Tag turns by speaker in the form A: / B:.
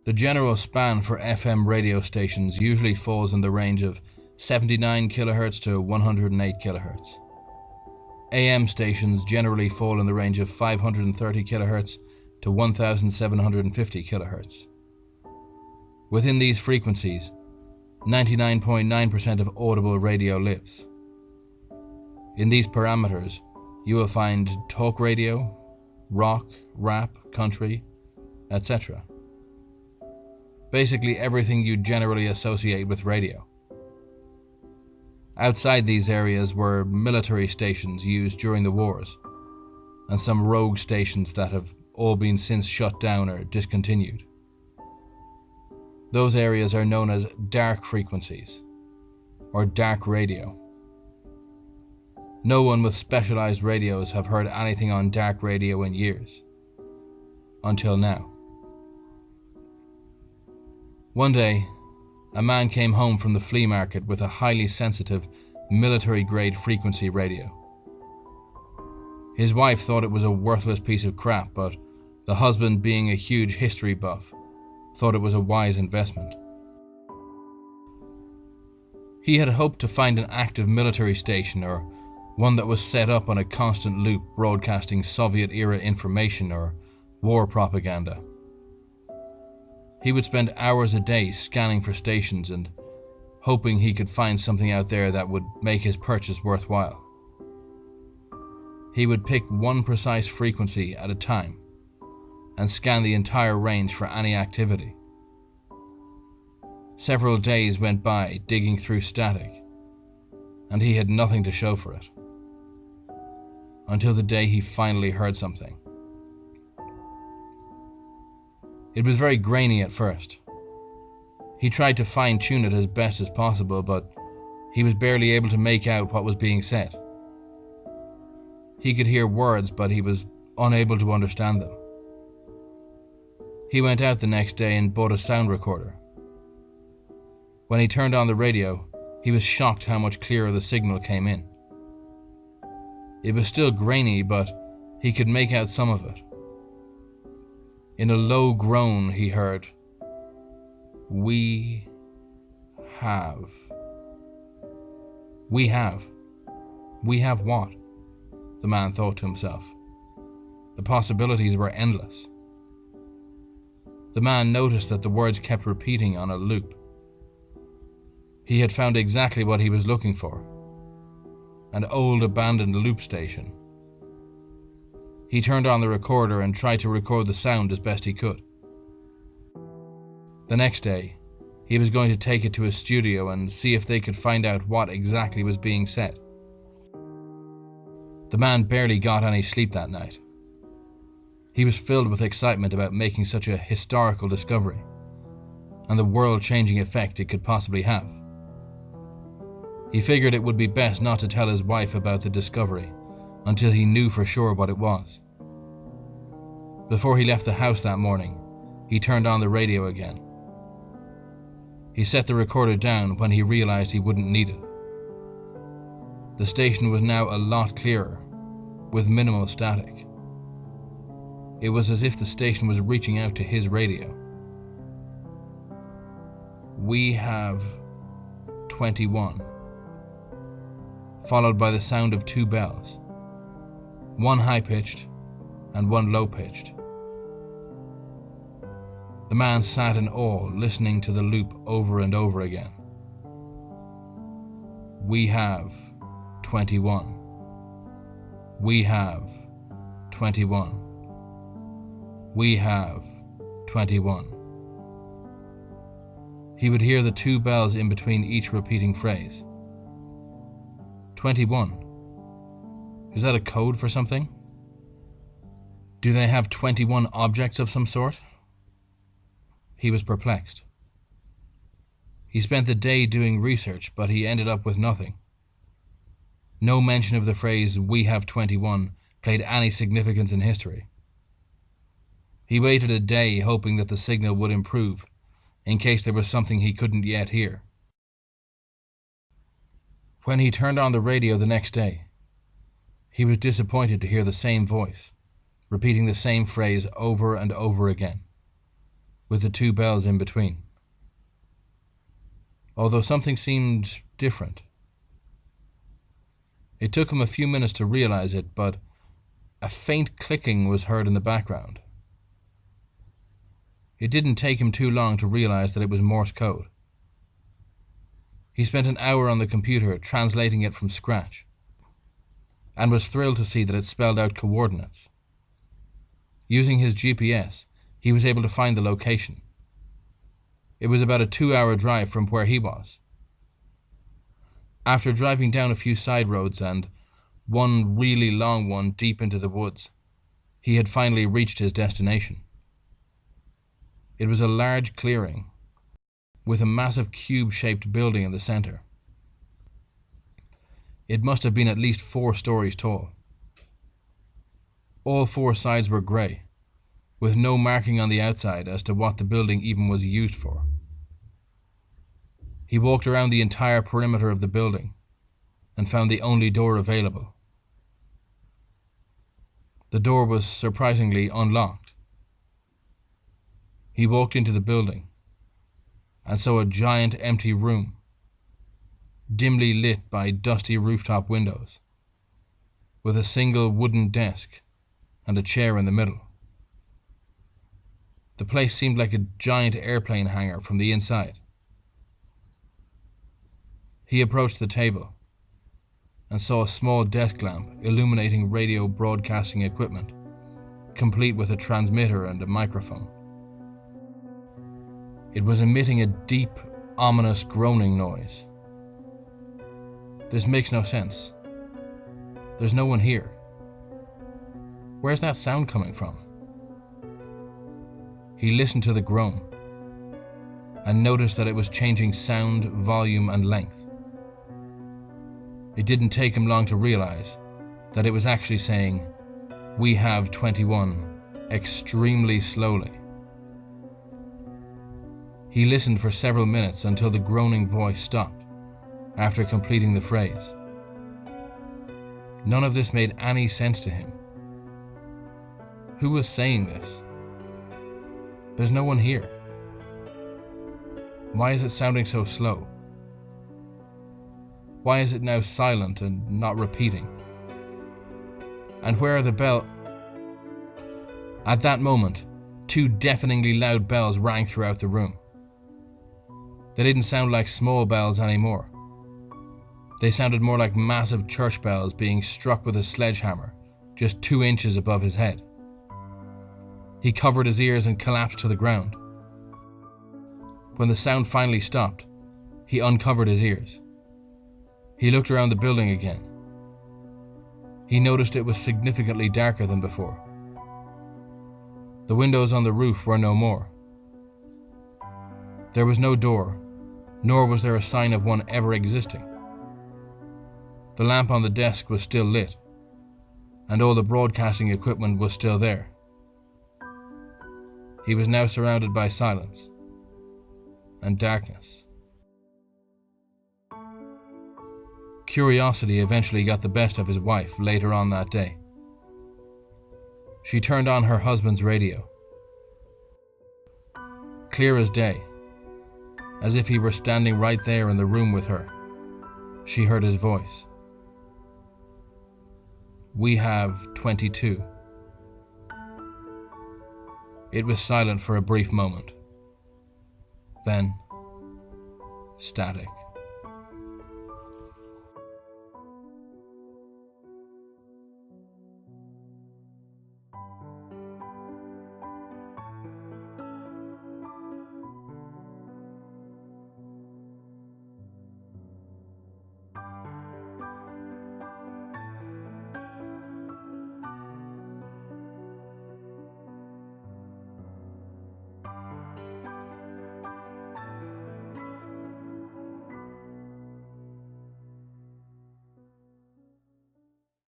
A: The general span for FM radio stations usually falls in the range of 79 kHz to 108 kHz. AM stations generally fall in the range of 530 kHz to 1750 kHz. Within these frequencies, 99.9% of audible radio lives. In these parameters, you will find talk radio, rock, rap, country, etc. Basically everything you generally associate with radio. Outside these areas were military stations used during the wars, and some rogue stations that have all been since shut down or discontinued. Those areas are known as dark frequencies, or dark radio. No one with specialized radios have heard anything on dark radio in years. Until now. One day, a man came home from the flea market with a highly sensitive, military-grade frequency radio. His wife thought it was a worthless piece of crap, but the husband, being a huge history buff, thought it was a wise investment. He had hoped to find an active military station or one that was set up on a constant loop broadcasting Soviet-era information or war propaganda. He would spend hours a day scanning for stations and hoping he could find something out there that would make his purchase worthwhile. He would pick one precise frequency at a time and scan the entire range for any activity. Several days went by digging through static, and he had nothing to show for it. Until the day he finally heard something. It was very grainy at first. He tried to fine-tune it as best as possible, but he was barely able to make out what was being said. He could hear words, but he was unable to understand them. He went out the next day and bought a sound recorder. When he turned on the radio, he was shocked how much clearer the signal came in. It was still grainy, but he could make out some of it. In a low groan, he heard, "We have." We have. We have what? The man thought to himself. The possibilities were endless. The man noticed that the words kept repeating on a loop. He had found exactly what he was looking for. An old abandoned loop station. He turned on the recorder and tried to record the sound as best he could. The next day, he was going to take it to a studio and see if they could find out what exactly was being said. The man barely got any sleep that night. He was filled with excitement about making such a historical discovery and the world-changing effect it could possibly have. He figured it would be best not to tell his wife about the discovery until he knew for sure what it was. Before he left the house that morning, he turned on the radio again. He set the recorder down when he realized he wouldn't need it. The station was now a lot clearer, with minimal static. It was as if the station was reaching out to his radio. "We have 21." Followed by the sound of two bells, one high-pitched and one low-pitched. The man sat in awe, listening to the loop over and over again. "We have 21. We have 21. We have 21. He would hear the two bells in between each repeating phrase. 21. Is that a code for something? Do they have 21 objects of some sort? He was perplexed. He spent the day doing research, but he ended up with nothing. No mention of the phrase, "we have 21, played any significance in history. He waited a day hoping that the signal would improve, in case there was something he couldn't yet hear. When he turned on the radio the next day, he was disappointed to hear the same voice, repeating the same phrase over and over again. with the two bells in between. Although something seemed different. It took him a few minutes to realize it, but a faint clicking was heard in the background. It didn't take him too long to realize that it was Morse code. He spent an hour on the computer translating it from scratch, and was thrilled to see that it spelled out coordinates. Using his GPS, he was able to find the location. It was about a 2-hour drive from where he was. After driving down a few side roads and one really long one deep into the woods, he had finally reached his destination. It was a large clearing with a massive cube-shaped building in the center. It must have been at least 4 stories tall. All 4 sides were grey, with no marking on the outside as to what the building even was used for. He walked around the entire perimeter of the building and found the only door available. The door was surprisingly unlocked. He walked into the building and saw a giant empty room, dimly lit by dusty rooftop windows, with a single wooden desk and a chair in the middle. The place seemed like a giant airplane hangar from the inside. He approached the table and saw a small desk lamp illuminating radio broadcasting equipment, complete with a transmitter and a microphone. It was emitting a deep, ominous groaning noise. This makes no sense. There's no one here. Where's that sound coming from? He listened to the groan and noticed that it was changing sound, volume, and length. It didn't take him long to realize that it was actually saying, "We have 21," extremely slowly. He listened for several minutes until the groaning voice stopped after completing the phrase. None of this made any sense to him. Who was saying this? There's no one here. Why is it sounding so slow? Why is it now silent and not repeating? And where are the bells? At that moment, 2 deafeningly loud bells rang throughout the room. They didn't sound like small bells anymore. They sounded more like massive church bells being struck with a sledgehammer, just 2 inches above his head. He covered his ears and collapsed to the ground. When the sound finally stopped, he uncovered his ears. He looked around the building again. He noticed it was significantly darker than before. The windows on the roof were no more. There was no door, nor was there a sign of one ever existing. The lamp on the desk was still lit, and all the broadcasting equipment was still there. He was now surrounded by silence and darkness. Curiosity eventually got the best of his wife later on that day. She turned on her husband's radio. Clear as day, as if he were standing right there in the room with her, she heard his voice. "We have 22. It was silent for a brief moment. Then, static.